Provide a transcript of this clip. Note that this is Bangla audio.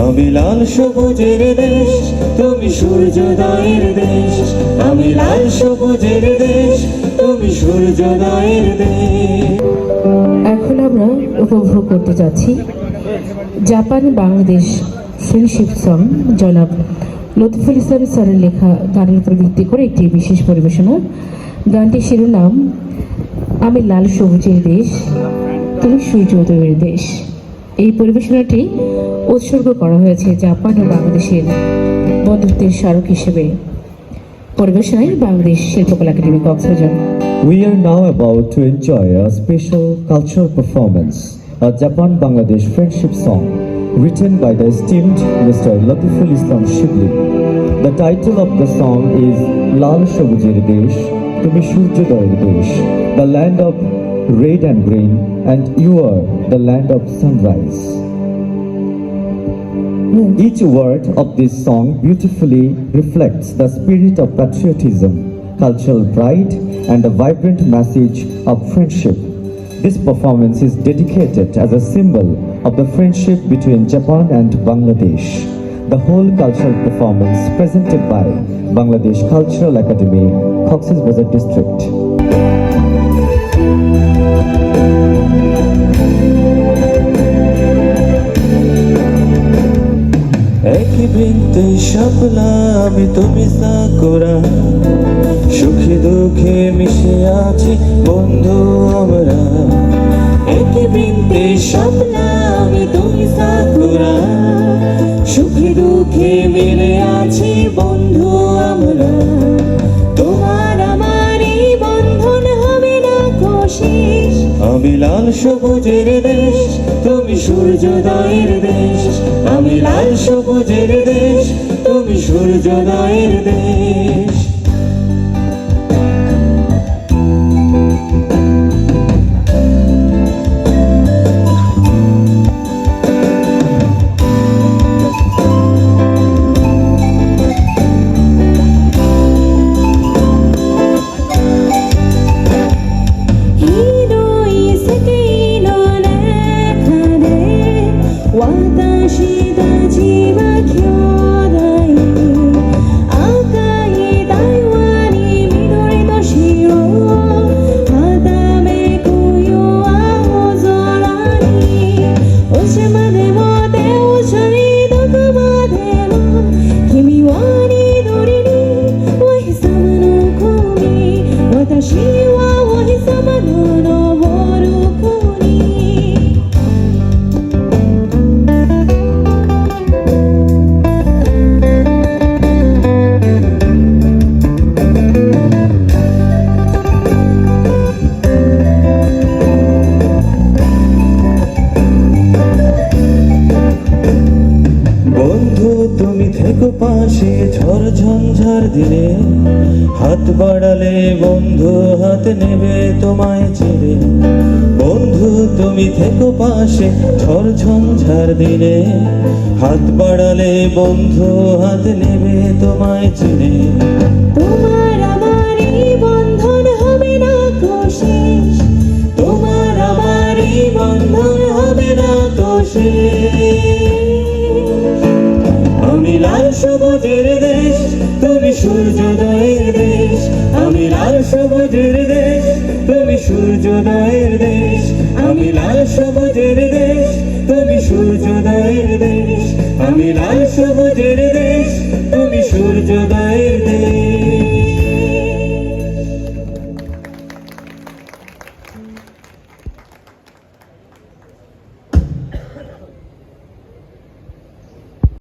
আমি লাল সবুজের দেশ, তুমি সূর্যোদয়ের দেশ। আমি লাল সবুজের দেশ, তুমি সূর্যোদয়ের দেশ। এখন আমরা উপভোগ করতে যাচ্ছি জাপান বাংলাদেশ ফ্রেন্ডশিপ সং জনাব লতিফুল ইসলাম স্যারের লেখা গানের উপর ভিত্তি করে একটি বিশেষ পরিবেশনা। গানটির শিরোনাম আমি লাল সবুজের দেশ, তুমি সূর্যোদয়ের দেশ। এই পরিবেশনাটি উৎসর্গ করা হয়েছে জাপান ও বাংলাদেশের বন্ধুত্বের স্মারক হিসেবে। পরিবেশনায় বাংলাদেশ শিল্পকলা academy Cox's Bazar. We are now about to enjoy a special cultural performance, a Japan-Bangladesh friendship song written by the esteemed Mr. Latiful Islam Shibli. The title of the song is Lal Shobujir Desh, Tumi Surjodoyer Desh, the land of red and green, and you are the land of sunrise. Each word of this song beautifully reflects the spirit of patriotism, cultural pride, and a vibrant message of friendship. This performance is dedicated as a symbol of the friendship between Japan and Bangladesh. The whole cultural performance presented by Bangladesh Cultural Academy, Cox's Bazar District. একই বৃন্তে শাপলা আমি তুমি সাকুরা, সুখে দুঃখে মিশে আছি বন্ধু আমরা। একই বৃন্তে শাপলা আমি তুমি সাকুরা, সুখে দুঃখে মিলে আছি বন্ধু আমরা। তোমার আমার এই বন্ধন হবে না কোশিস। আমি লাল সবুজের দেশ, তুমি সূর্যোদয়ের দেশ। আমি লাল সবুজের দেশ, তুমি সূর্যোদয়ের দেশ। পাশে ঝড় ঝঞ্ঝার দিনে, হাত বাড়ালে বন্ধু হাত নেবে তোমায় ছেড়ে। বন্ধু তুমি থেকো পাশে ঝড় ঝঞ্ঝার দিনে, হাত বাড়ালে বন্ধু হাত নেবে তোমায় ছেড়ে। তোমার আমার এই বন্ধন হবে না কোশিস। তোমার আমার এই বন্ধন হবে না কোশিস। আমি লাল সবুজের দেশ, তুমি সূর্যোদয়ের দেশ। আমি লাল সবুজের দেশ, তুমি সূর্যোদয়ের দেশ। আমি লাল সবুজের দেশ, তুমি সূর্যোদয়ের দেশ। আমি লাল সবুজের দেশ, তুমি সূর্যোদয়ের